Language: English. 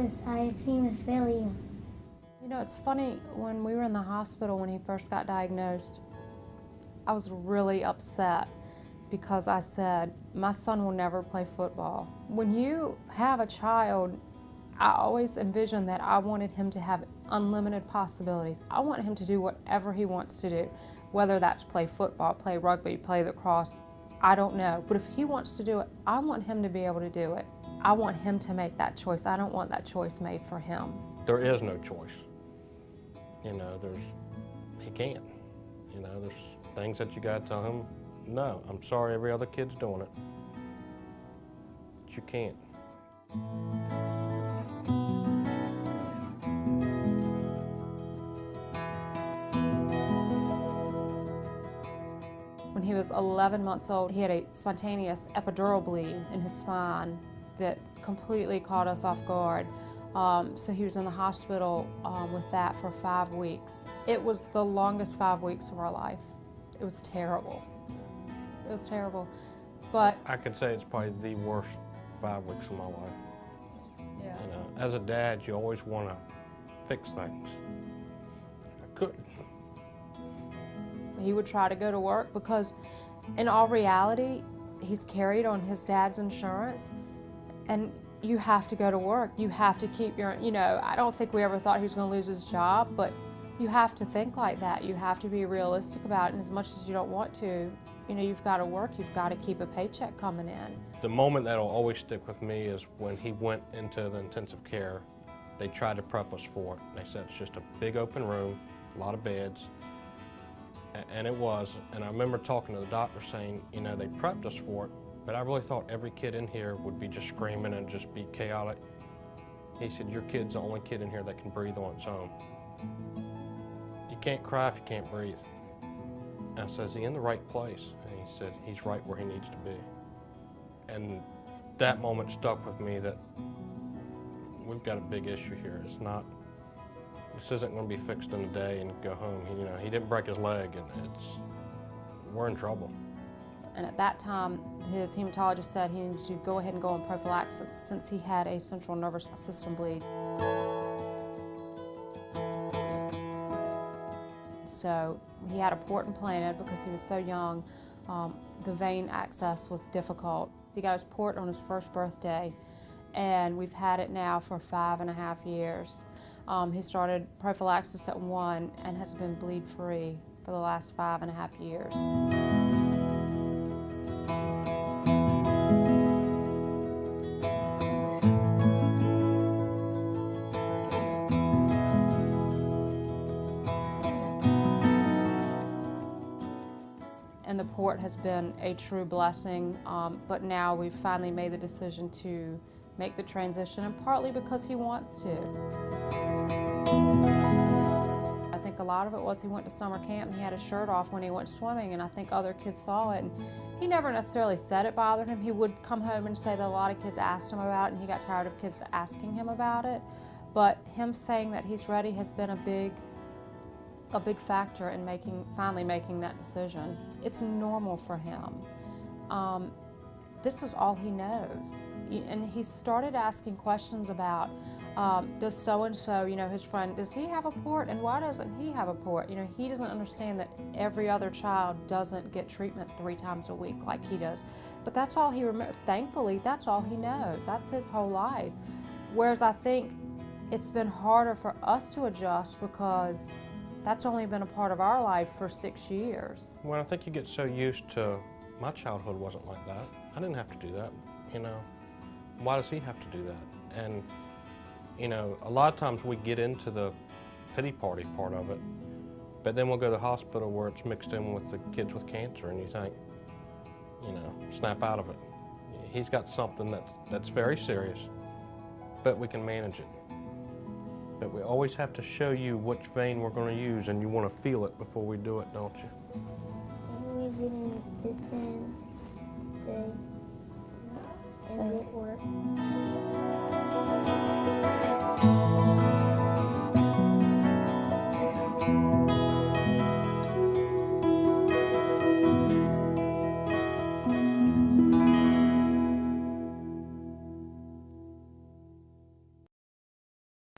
because I have hemophilia. You know, it's funny, when we were in the hospital when he first got diagnosed, I was really upset because I said, my son will never play football. When you have a child, I always envisioned that I wanted him to have unlimited possibilities. I want him to do whatever he wants to do, whether that's play football, play rugby, play lacrosse, I don't know. But if he wants to do it, I want him to be able to do it. I want him to make that choice. I don't want that choice made for him. There is no choice. You know, he can't. You know, there's things that you gotta tell him, no, I'm sorry every other kid's doing it, but you can't. When he was 11 months old, he had a spontaneous epidural bleed in his spine that completely caught us off guard. So he was in the hospital with that for 5 weeks. It was the longest 5 weeks of our life. It was terrible. It was terrible. But I could say it's probably the worst 5 weeks of my life. yeah. You know, as a dad, you always want to fix things. I couldn't. He would try to go to work because in all reality, he's carried on his dad's insurance, and you have to go to work. You have to keep your, you know, I don't think we ever thought he was going to lose his job, but you have to think like that. You have to be realistic about it, and as much as you don't want to, you know, you've got to work, you've got to keep a paycheck coming in. The moment that'll always stick with me is when he went into the intensive care. They tried to prep us for it. They said it's just a big open room, a lot of beds, and it was. And I remember talking to the doctor saying, you know, they prepped us for it, but I really thought every kid in here would be just screaming and just be chaotic. He said, your kid's the only kid in here that can breathe on its own. You can't cry if you can't breathe. And I said, is he in the right place? And he said, he's right where he needs to be. And that moment stuck with me that we've got a big issue here. It's not, this isn't going to be fixed in a day and go home. You know, he didn't break his leg, and we're in trouble. And at that time, his hematologist said he needed to go ahead and go on prophylaxis since he had a central nervous system bleed. So he had a port implanted because he was so young. The vein access was difficult. He got his port on his first birthday, and we've had it now for 5.5 years. He started prophylaxis at 1 and has been bleed-free for the last 5.5 years. And the port has been a true blessing, but now we've finally made the decision to make the transition, and partly because he wants to. I think a lot of it was he went to summer camp and he had his shirt off when he went swimming, and I think other kids saw it, and he never necessarily said it bothered him. He would come home and say that a lot of kids asked him about it, and he got tired of kids asking him about it. But him saying that he's ready has been a big factor in finally making that decision. It's normal for him. This is all he knows. And he started asking questions about, does so-and-so, you know, his friend, does he have a port, and why doesn't he have a port? You know, he doesn't understand that every other child doesn't get treatment 3 times a week like he does. But that's all he remembers. Thankfully, that's all he knows. That's his whole life. Whereas I think it's been harder for us to adjust because that's only been a part of our life for 6 years. Well, I think you get so used to, my childhood wasn't like that. I didn't have to do that, you know. Why does he have to do that? And, you know, a lot of times we get into the pity party part of it, but then we'll go to the hospital where it's mixed in with the kids with cancer, and you think, you know, snap out of it. He's got something that's very serious, but we can manage it. But we always have to show you which vein we're going to use, and you want to feel it before we do it, don't you? We didn't the same day, and it worked.